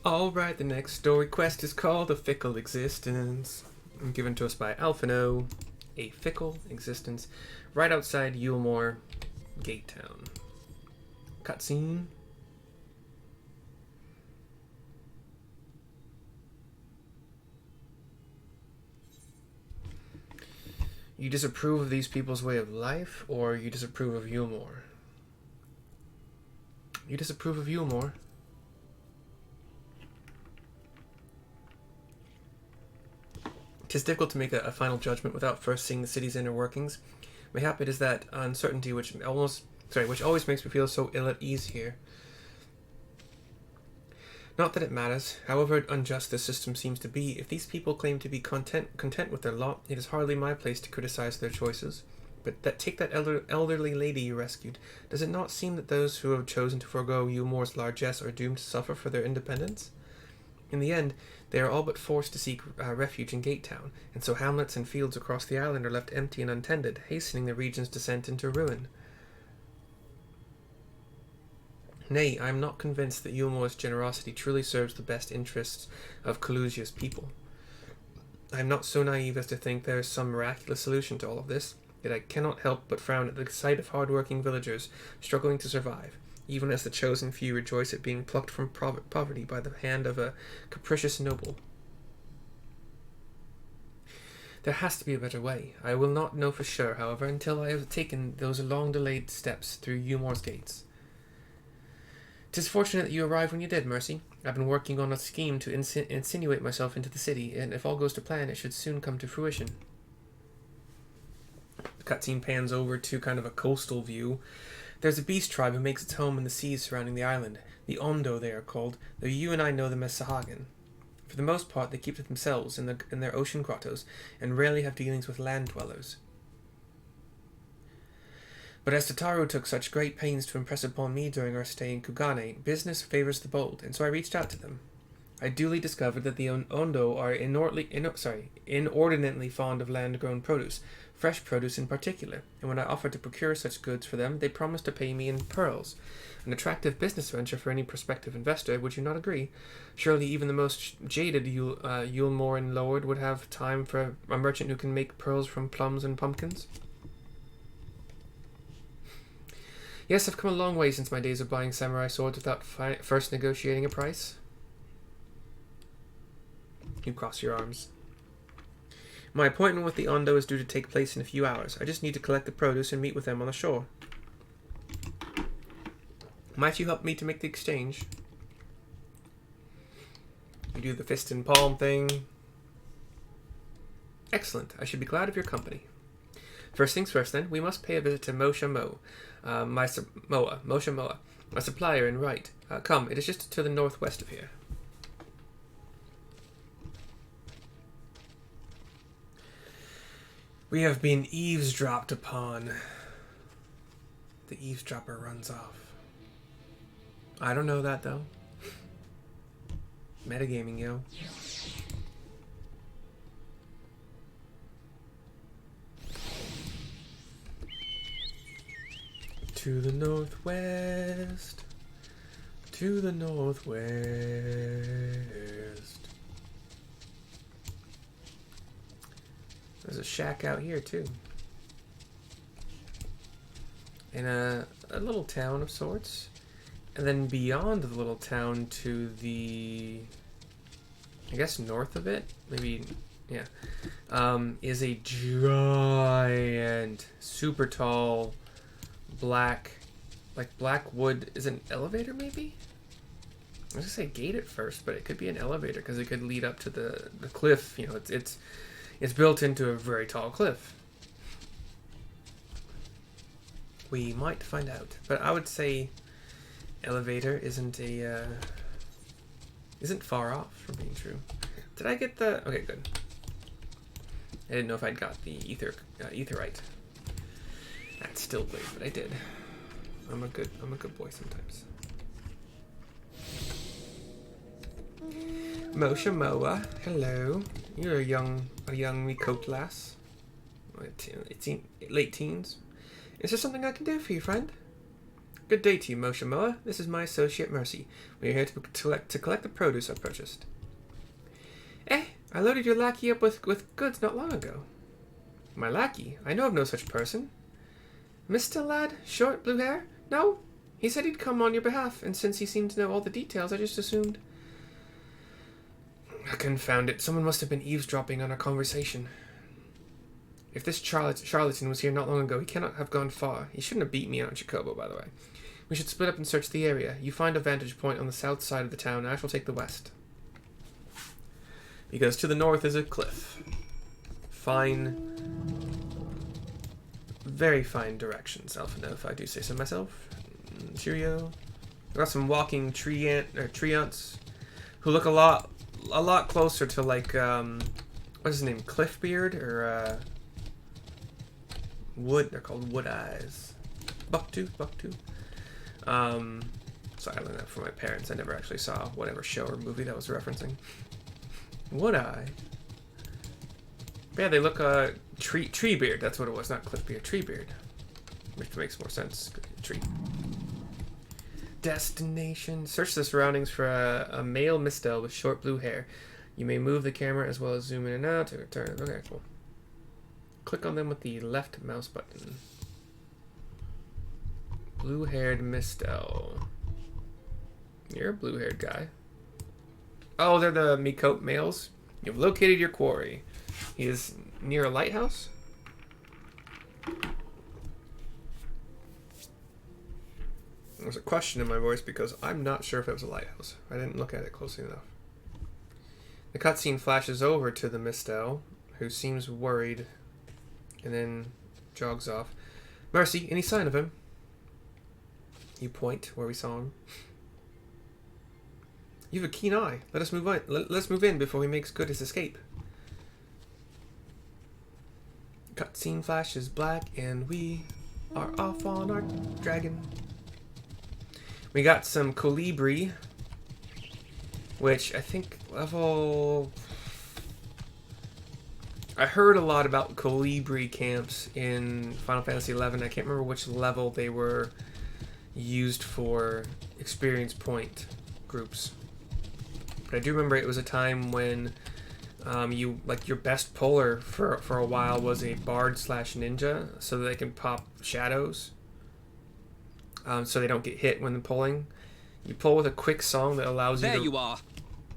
Alright, the next story quest is called A Fickle Existence. Given to us by Alphinaud. A Fickle Existence. Right outside Eulmore, Gate Town. Cutscene. You disapprove of these people's way of life, or you disapprove of Eulmore? You disapprove of Eulmore. Tis difficult to make a final judgment without first seeing the city's inner workings. Mayhap it is that uncertainty which always makes me feel so ill at ease here. Not that it matters, however unjust this system seems to be. If these people claim to be content with their lot, it is hardly my place to criticize their choices. But take that elderly lady you rescued. Does it not seem that those who have chosen to forego Eulmore's largesse are doomed to suffer for their independence? In the end, they are all but forced to seek refuge in Gate Town, and so hamlets and fields across the island are left empty and untended, hastening the region's descent into ruin. Nay, I am not convinced that Eulmore's generosity truly serves the best interests of Kalusia's people. I am not so naive as to think there is some miraculous solution to all of this, yet I cannot help but frown at the sight of hard-working villagers struggling to survive, even as the chosen few rejoice at being plucked from poverty by the hand of a capricious noble. There has to be a better way. I will not know for sure, however, until I have taken those long-delayed steps through Eulmore's gates. 'Tis fortunate that you arrived when you did, Mercy. I've been working on a scheme to insinuate myself into the city, and if all goes to plan, it should soon come to fruition. The cutscene pans over to kind of a coastal view. There's a beast tribe who makes its home in the seas surrounding the island. The Ondo, they are called, though you and I know them as Sahagin. For the most part, they keep to themselves in their ocean grottos, and rarely have dealings with land dwellers. But as Tataru took such great pains to impress upon me during our stay in Kugane, business favors the bold, and so I reached out to them. I duly discovered that the Ondo are inordinately fond of land-grown produce, fresh produce in particular, and when I offered to procure such goods for them, they promised to pay me in pearls. An attractive business venture for any prospective investor, would you not agree? Surely even the most jaded Eulmorean lord would have time for a merchant who can make pearls from plums and pumpkins? Yes, I've come a long way since my days of buying samurai swords without first negotiating a price. You cross your arms. My appointment with the Ondo is due to take place in a few hours. I just need to collect the produce and meet with them on the shore. Might you help me to make the exchange? You do the fist and palm thing. Excellent. I should be glad of your company. First things first, then, we must pay a visit to Moshe Moa, a supplier in Right. Come, it is just to the northwest of here. We have been eavesdropped upon. The eavesdropper runs off. I don't know that, though. Metagaming, yo. To the northwest. To the northwest. There's a shack out here, too. In a little town of sorts. And then beyond the little town to the, I guess, north of it, maybe, yeah, is a giant, super tall, black wood. Is it an elevator, maybe? I was gonna say gate at first, but it could be an elevator because it could lead up to the cliff. You know, it's built into a very tall cliff. We might find out, but I would say elevator isn't far off from being true. Did I get the? Okay, good. I didn't know if I'd got the etherite. That's still great, but I did. I'm a good boy sometimes. Moshe Moa, hello. You're a young Mikote lass. Late teens. Is there something I can do for you, friend? Good day to you, Motion Moa. This is my associate, Mercy. We are here to collect the produce I purchased. I loaded your lackey up with goods not long ago. My lackey? I know of no such person. Mr. Lad? Short, blue hair? No? He said he'd come on your behalf, and since he seemed to know all the details, I just assumed... Confound it. Someone must have been eavesdropping on our conversation. If this charlatan was here not long ago, he cannot have gone far. He shouldn't have beat me out in Chocobo, by the way. We should split up and search the area. You find a vantage point on the south side of the town, and I shall take the west. Because to the north is a cliff. Fine. Very fine directions, Alphinaud, if I do say so myself. Cheerio. I've got some walking tree ants who look a lot closer to like what's his name? Cliffbeard or Wood. They're called Wood Eyes. Bucktooth. So I learned that from my parents. I never actually saw whatever show or movie that was referencing. Wood Eye. But yeah, they look Treebeard. That's what it was, not Cliffbeard. Treebeard, which makes more sense. Tree. Destination. Search the surroundings for a male mistel with short blue hair. You may move the camera as well as zoom in and out to return. Okay, cool. Click on them with the left mouse button. Blue-haired mistel. You're a blue-haired guy. Oh, they're the Mikote males. You've located your quarry. He is near a lighthouse. There's a question in my voice because I'm not sure if it was a lighthouse. I didn't look at it closely enough. The cutscene flashes over to the mistel, who seems worried, and then jogs off. Mercy, any sign of him? You point where we saw him. You have a keen eye. Let us move on. Let's move in before he makes good his escape. Cutscene flashes black, and we are off on our dragon. We got some colibri, which I think level... I heard a lot about colibri camps in Final Fantasy XI. I can't remember which level they were used for experience point groups. But I do remember it was a time when your best puller for a while was a bard / ninja, so that they can pop shadows. So they don't get hit when they're pulling. You pull with a quick song that allows you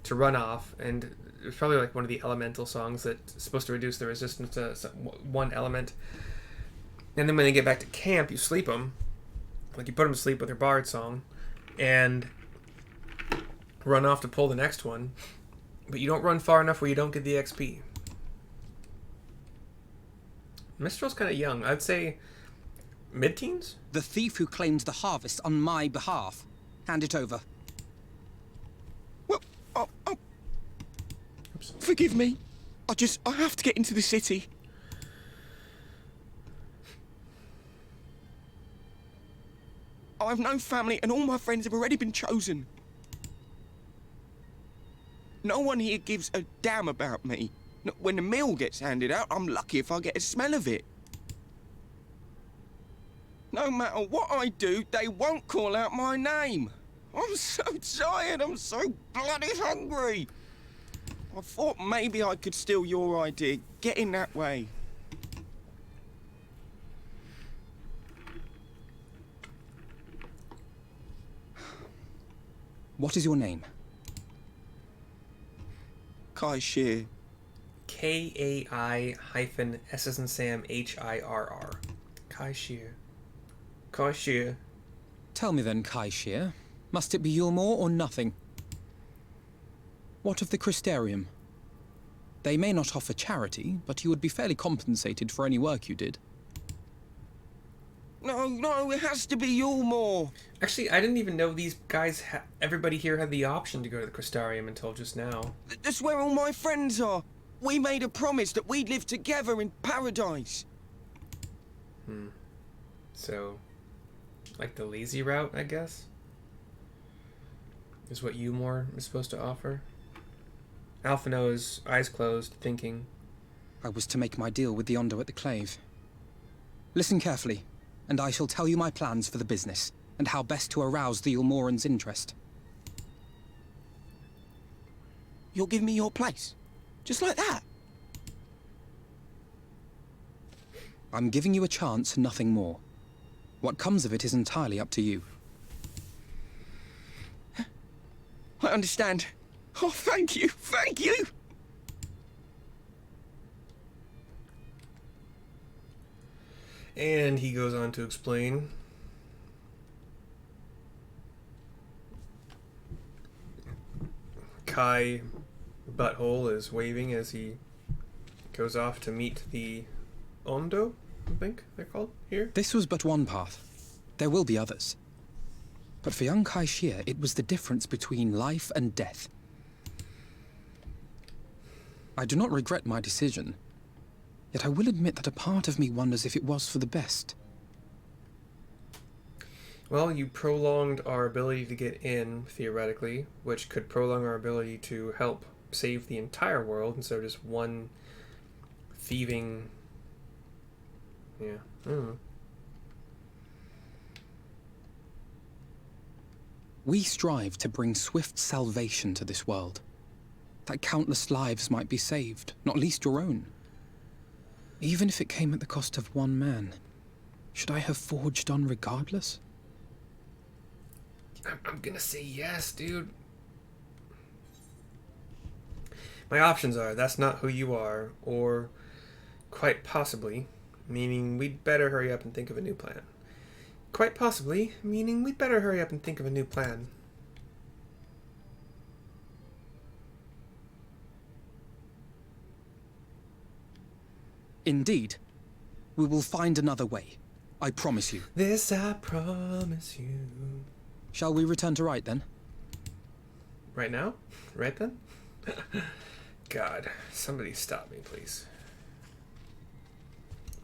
to run off, and it's probably like one of the elemental songs that's supposed to reduce the resistance to one element. And then when they get back to camp, you sleep them. Like you put them to sleep with your bard song, and run off to pull the next one. But you don't run far enough where you don't get the XP. Mistral's kind of young. I'd say mid-teens? The thief who claimed the harvest on my behalf. Hand it over. Well, forgive me. I have to get into the city. I have no family and all my friends have already been chosen. No one here gives a damn about me. When the meal gets handed out, I'm lucky if I get a smell of it. No matter what I do, they won't call out my name. I'm so tired, I'm so bloody hungry. I thought maybe I could steal your idea, get in that way. What is your name? Kai Shear. Kai-S as in Sam Hirr. Kai Shear. Kai Shear. Tell me then, Kai Shear. Must it be Eulmore or nothing? What of the Crystarium? They may not offer charity, but you would be fairly compensated for any work you did. No, it has to be Eulmore. Actually, I didn't even know these guys, everybody here had the option to go to the Crystarium until just now. That's where all my friends are. We made a promise that we'd live together in paradise. So, like the lazy route, I guess? Is what Eulmore is supposed to offer? Alphinaud is eyes closed, thinking. I was to make my deal with the Ondo at the Clave. Listen carefully, and I shall tell you my plans for the business. and how best to arouse the Eulmoran's interest. You'll give me your place? Just like that? I'm giving you a chance, nothing more. What comes of it is entirely up to you. I understand. Oh, thank you, thank you! And he goes on to explain. Kai Butthole is waving as he goes off to meet the Ondo, I think they're called here. This was but one path. There will be others. But for young Kai Shir, it was the difference between life and death. I do not regret my decision, yet I will admit that a part of me wonders if it was for the best. Well, you prolonged our ability to get in, theoretically, which could prolong our ability to help save the entire world instead of just one thieving... Yeah, I don't know. We strive to bring swift salvation to this world, that countless lives might be saved, not least your own. Even if it came at the cost of one man, should I have forged on regardless? I'm gonna say yes, dude. My options are, that's not who you are, or quite possibly, meaning we'd better hurry up and think of a new plan. Quite possibly, meaning we'd better hurry up and think of a new plan. Indeed. We will find another way. I promise you. This I promise you. Shall we return to Right then? Right now? Right then? God, somebody stop me, please.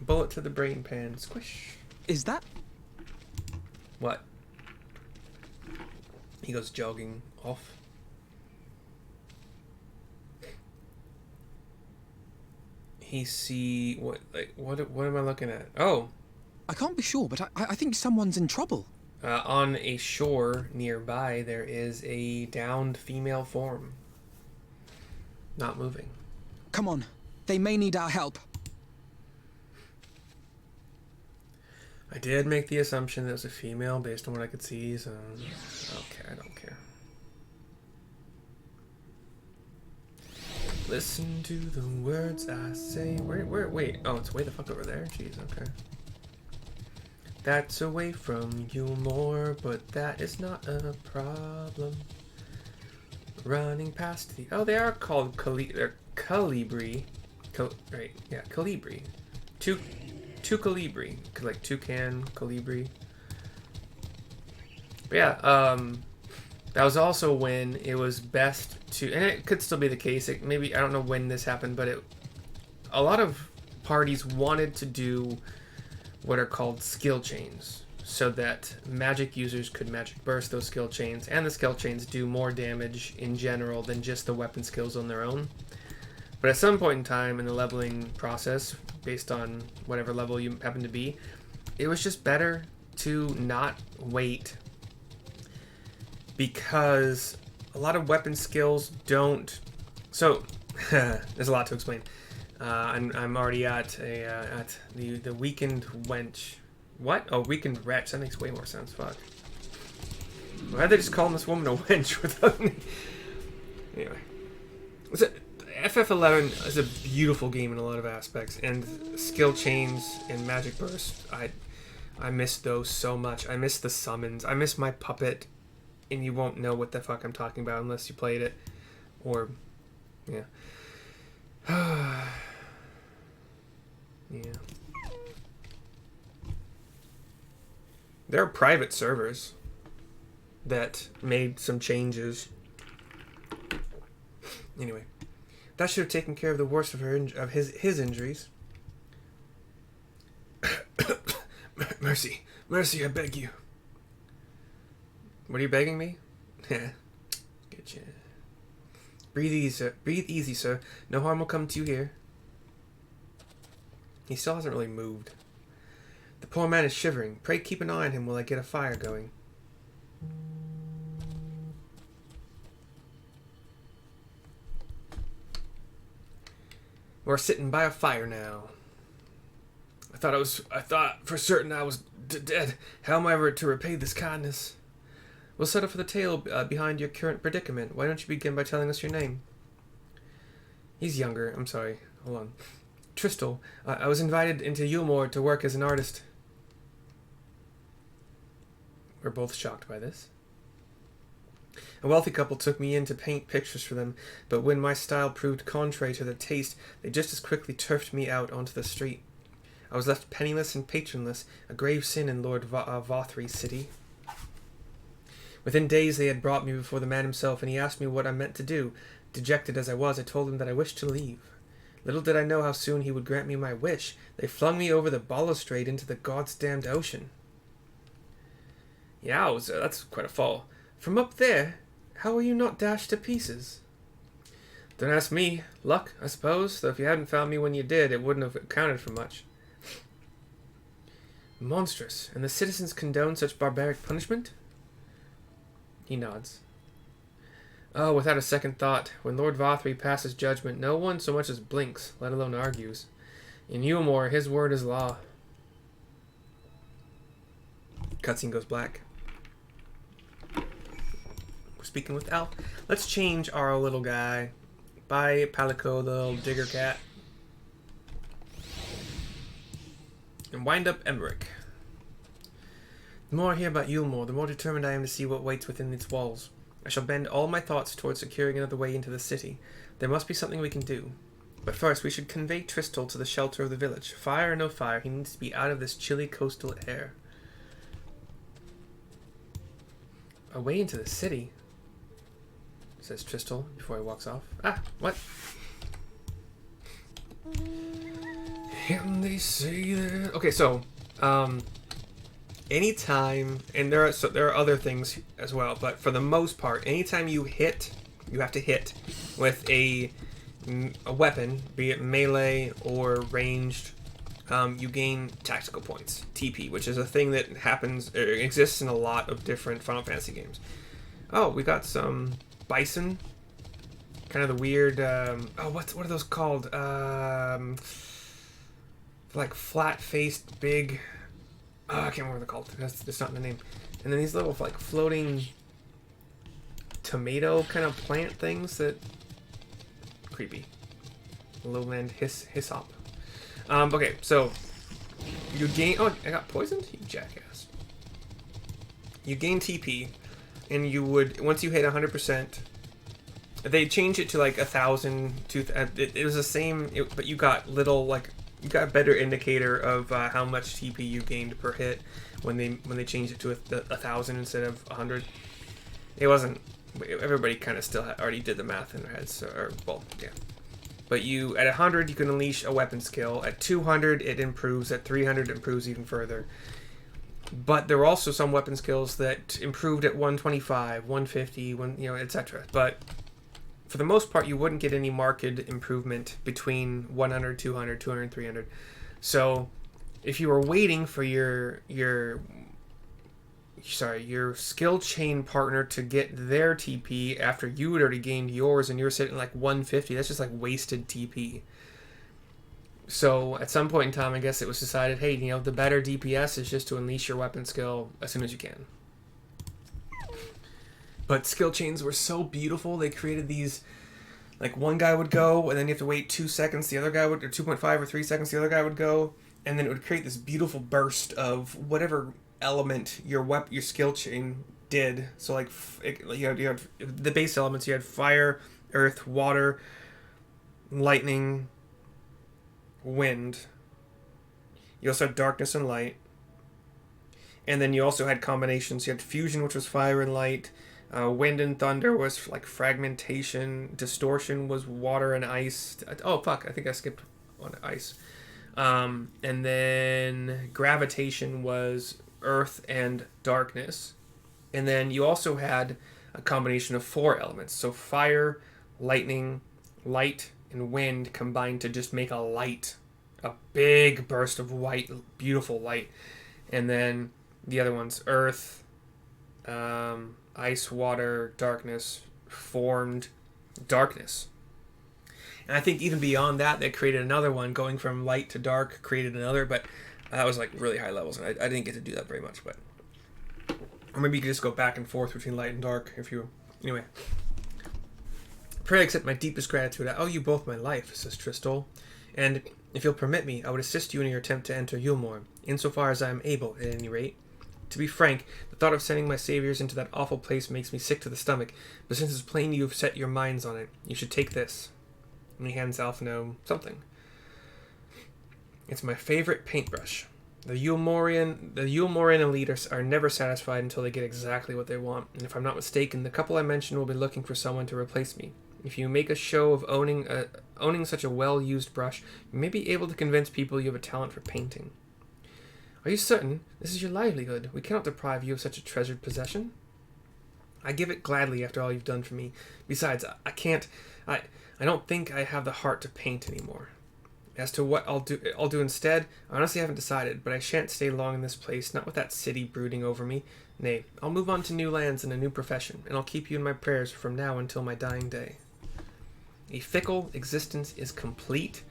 Bullet to the brain pan. Squish. Is that... What? He goes jogging off. He see what? Like what? What am I looking at? Oh, I can't be sure, but I think someone's in trouble. on a shore nearby, there is a downed female form. Not moving. Come on. They may need our help. I did make the assumption that it was a female based on what I could see, so okay, I don't care. Listen to the words I say. Wait. Oh, it's way the fuck over there? Jeez, okay. That's away from Eulmore, but that is not a problem. Running past the... Oh, they are called they're Colibri. Right, yeah, Colibri. Two Colibri. Like toucan, Colibri. But yeah, that was also when it was best to... And it could still be the case. Maybe, I don't know when this happened, but a lot of parties wanted to do what are called skill chains, so that magic users could magic burst those skill chains, and the skill chains do more damage in general than just the weapon skills on their own. But at some point in time in the leveling process, based on whatever level you happen to be, it was just better to not wait, because a lot of weapon skills don't... So, there's a lot to explain. I'm already at the weakened wench. What? Oh, weakened wretch. That makes way more sense. Fuck. Why are they just calling this woman a wench without any... Anyway. FF11 is a beautiful game in a lot of aspects, and skill chains and magic burst, I miss those so much. I miss the summons. I miss my puppet, and you won't know what the fuck I'm talking about unless you played it. Or, yeah. Yeah. There are private servers that made some changes. Anyway, that should have taken care of the worst of his injuries. Mercy, I beg you. What are you begging me? Yeah, get you. Breathe easy, sir. No harm will come to you here. He still hasn't really moved. The poor man is shivering. Pray keep an eye on him while I get a fire going. We're sitting by a fire now. I thought for certain I was dead. How am I ever to repay this kindness? We'll settle for the tale behind your current predicament. Why don't you begin by telling us your name? He's younger. I'm sorry. Hold on. Tristel. I was invited into Eulmore to work as an artist. We're both shocked by this. A wealthy couple took me in to paint pictures for them, but when my style proved contrary to their taste, they just as quickly turfed me out onto the street. I was left penniless and patronless, a grave sin in Lord Vothry's city. Within days they had brought me before the man himself, and he asked me what I meant to do. Dejected as I was, I told him that I wished to leave. Little did I know how soon he would grant me my wish. They flung me over the balustrade into the goddamned ocean. Yowza, that's quite a fall. From up there, how were you not dashed to pieces? Don't ask me. Luck, I suppose, though if you hadn't found me when you did, it wouldn't have accounted for much. Monstrous. And the citizens condone such barbaric punishment? He nods. Oh, without a second thought, when Lord Vothry passes judgment, no one so much as blinks, let alone argues. In Eulmore, his word is law. Cutscene goes black. We're speaking with Alf. Let's change our little guy. Bye, Palico, the little digger cat. And wind up Emmerich. The more I hear about Eulmore, the more determined I am to see what waits within its walls. I shall bend all my thoughts towards securing another way into the city. There must be something we can do. But first, we should convey Tristel to the shelter of the village. Fire or no fire, he needs to be out of this chilly coastal air. A way into the city, says Tristel before he walks off. Ah, what? And they say that... Okay, so, anytime, and there are other things as well, but for the most part, anytime you have to hit with a weapon, be it melee or ranged, you gain tactical points, TP, which is a thing that exists in a lot of different Final Fantasy games. Oh, we got some bison, kind of the weird, what are those called? Like flat-faced, big... I can't remember what they're called. That's not in the name. And then these little, like, floating tomato kind of plant things that... Creepy. Lowland hyssop. Okay, so... You gain... Oh, I got poisoned? You jackass. You gain TP, and you would... Once you hit 100%... They changed it to, like, 1,000... It was the same... but you got little, like... You got a better indicator of how much TP you gained per hit when they changed it to 1,000 instead of 100. It wasn't. Everybody kind of still already did the math in their heads. Yeah. But at 100 you can unleash a weapon skill. At 200 it improves. At 300 it improves even further. But there were also some weapon skills that improved at 125, 150, etc. But for the most part, you wouldn't get any marked improvement between 100, 200, 200, 300. So, if you were waiting for your skill chain partner to get their TP after you had already gained yours and you're sitting like 150, that's just like wasted TP. So, at some point in time, I guess it was decided, hey, the better DPS is just to unleash your weapon skill as soon as you can. But skill chains were so beautiful, they created these, like one guy would go, and then you have to wait 2 seconds, the other guy would, or 2.5 or 3 seconds, the other guy would go, and then it would create this beautiful burst of whatever element your skill chain did. So like, you had the base elements, you had fire, earth, water, lightning, wind. You also had darkness and light. And then you also had combinations. You had fusion, which was fire and light. Wind and thunder was like fragmentation. Distortion was water and ice. Oh, fuck. I think I skipped on ice. And then gravitation was earth and darkness. And then you also had a combination of 4 elements. So fire, lightning, light, and wind combined to just make a big burst of white, beautiful light. And then the other ones, earth, ice, water, darkness, formed darkness. And I think even beyond that, they created another one, going from light to dark, created another, but that was like really high levels, and I didn't get to do that very much, but... Or maybe you could just go back and forth between light and dark, if you... Anyway. Pray I accept my deepest gratitude. I owe you both my life, says Tristol, and if you'll permit me, I would assist you in your attempt to enter Eulmore, insofar as I am able, at any rate. To be frank, the thought of sending my saviors into that awful place makes me sick to the stomach, but since it's plain you have set your minds on it, you should take this. And he hands Alphinaud something. It's my favorite paintbrush. The Eulmorian elite are never satisfied until they get exactly what they want, and if I'm not mistaken, the couple I mentioned will be looking for someone to replace me. If you make a show of owning such a well-used brush, you may be able to convince people you have a talent for painting. Are you certain? This is your livelihood. We cannot deprive you of such a treasured possession. I give it gladly after all you've done for me. Besides, I can't... I don't think I have the heart to paint anymore. As to what I'll do instead, I honestly haven't decided, but I shan't stay long in this place, not with that city brooding over me. Nay, I'll move on to new lands and a new profession, and I'll keep you in my prayers from now until my dying day. A fickle existence is complete.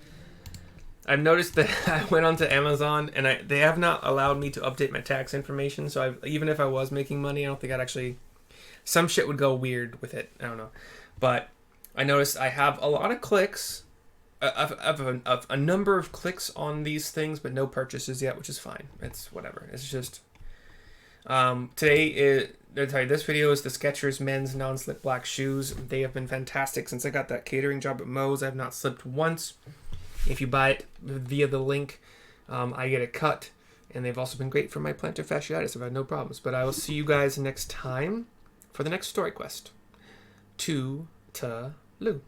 I've noticed that I went onto Amazon, and they have not allowed me to update my tax information, so even if I was making money, I don't think I'd actually... Some shit would go weird with it, I don't know. But I noticed I have a lot of clicks, a number of clicks on these things, but no purchases yet, which is fine. It's whatever. It's just... this video is the Skechers men's non-slip black shoes. They have been fantastic since I got that catering job at Moe's. I've not slipped once. If you buy it via the link, I get a cut, and they've also been great for my plantar fasciitis. I've had no problems. But I will see you guys next time for the next story quest. To Lou.